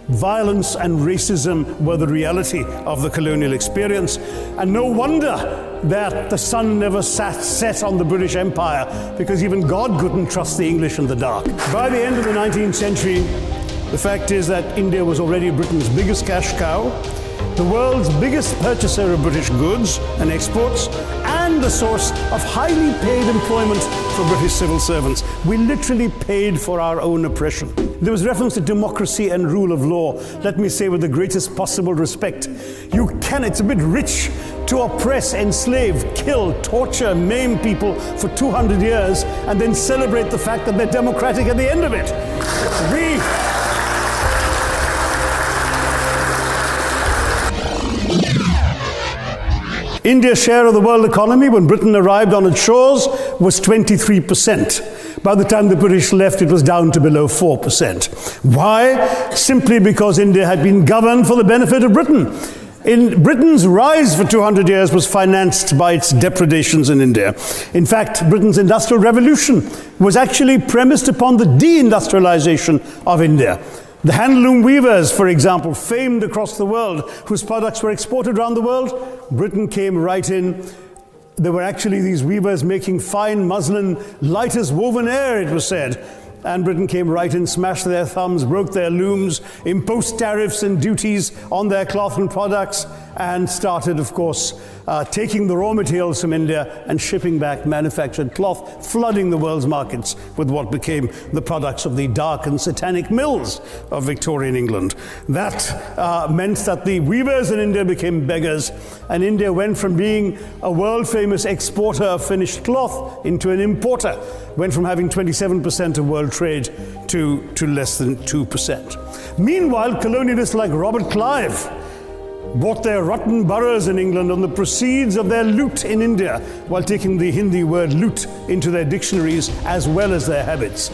Violence and racism were the reality of the colonial experience, and no wonder that the sun never set on the British Empire, because even God couldn't trust the English in the dark. By the end of the 19th century, the fact is that India was already Britain's biggest cash cow, the world's biggest purchaser of British goods and exports, and the source of highly paid employment for British civil servants. We literally paid for our own oppression. There was reference to democracy and rule of law. Let me say with the greatest possible respect, it's a bit rich to oppress, enslave, kill, torture, maim people for 200 years and then celebrate the fact that they're democratic at the end of it. India's share of the world economy when Britain arrived on its shores was 23%. By the time the British left, it was down to below 4%. Why? Simply because India had been governed for the benefit of Britain. Britain's rise for 200 years was financed by its depredations in India. In fact, Britain's industrial revolution was actually premised upon the deindustrialization of India. The handloom weavers, for example, famed across the world, whose products were exported around the world, Britain came right in. There were actually these weavers making fine muslin, light as woven air, it was said. And Britain came right in, smashed their thumbs, broke their looms, imposed tariffs and duties on their cloth and products, and started, of course, taking the raw materials from India and shipping back manufactured cloth, flooding the world's markets with what became the products of the dark and satanic mills of Victorian England. That meant that the weavers in India became beggars, and India went from being a world-famous exporter of finished cloth into an importer, went from having 27% of world trade to less than 2%. Meanwhile, colonialists like Robert Clive bought their rotten boroughs in England on the proceeds of their loot in India, while taking the Hindi word loot into their dictionaries as well as their habits.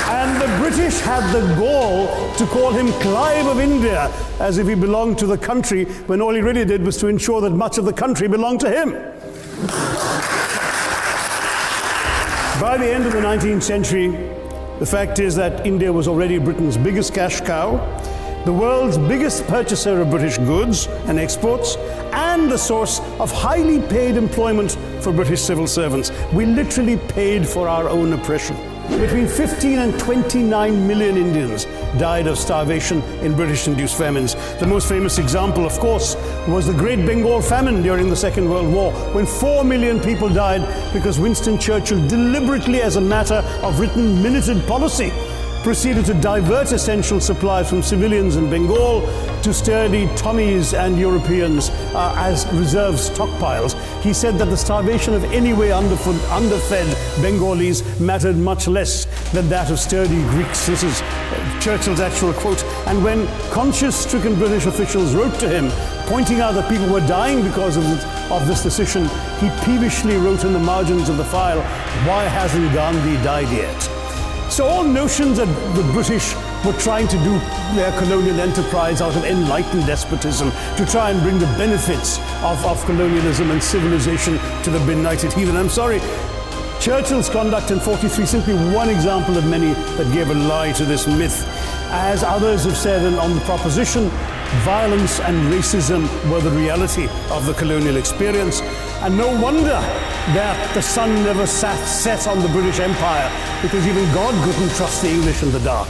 And the British had the gall to call him Clive of India, as if he belonged to the country, when all he really did was to ensure that much of the country belonged to him. By the end of the 19th century, the fact is that India was already Britain's biggest cash cow, the world's biggest purchaser of British goods and exports, and the source of highly paid employment for British civil servants. We literally paid for our own oppression. Between 15 and 29 million Indians died of starvation in British-induced famines. The most famous example, of course, was the Great Bengal Famine during the Second World War, when 4 million people died because Winston Churchill, deliberately as a matter of written minuted policy, proceeded to divert essential supplies from civilians in Bengal to sturdy Tommies and Europeans as reserve stockpiles. He said that the starvation of anyway underfed Bengalis mattered much less than that of sturdy Greeks. This is Churchill's actual quote. And when conscience-stricken British officials wrote to him, pointing out that people were dying because of this decision, he peevishly wrote in the margins of the file, "Why hasn't Gandhi died yet?" So all notions that the British were trying to do their colonial enterprise out of enlightened despotism to try and bring the benefits of colonialism and civilization to the benighted heathen. I'm sorry, Churchill's conduct in 43 simply one example of many that gave a lie to this myth. As others have said on the proposition, violence and racism were the reality of the colonial experience, and no wonder that the sun never set on the British Empire, because even God couldn't trust the English in the dark.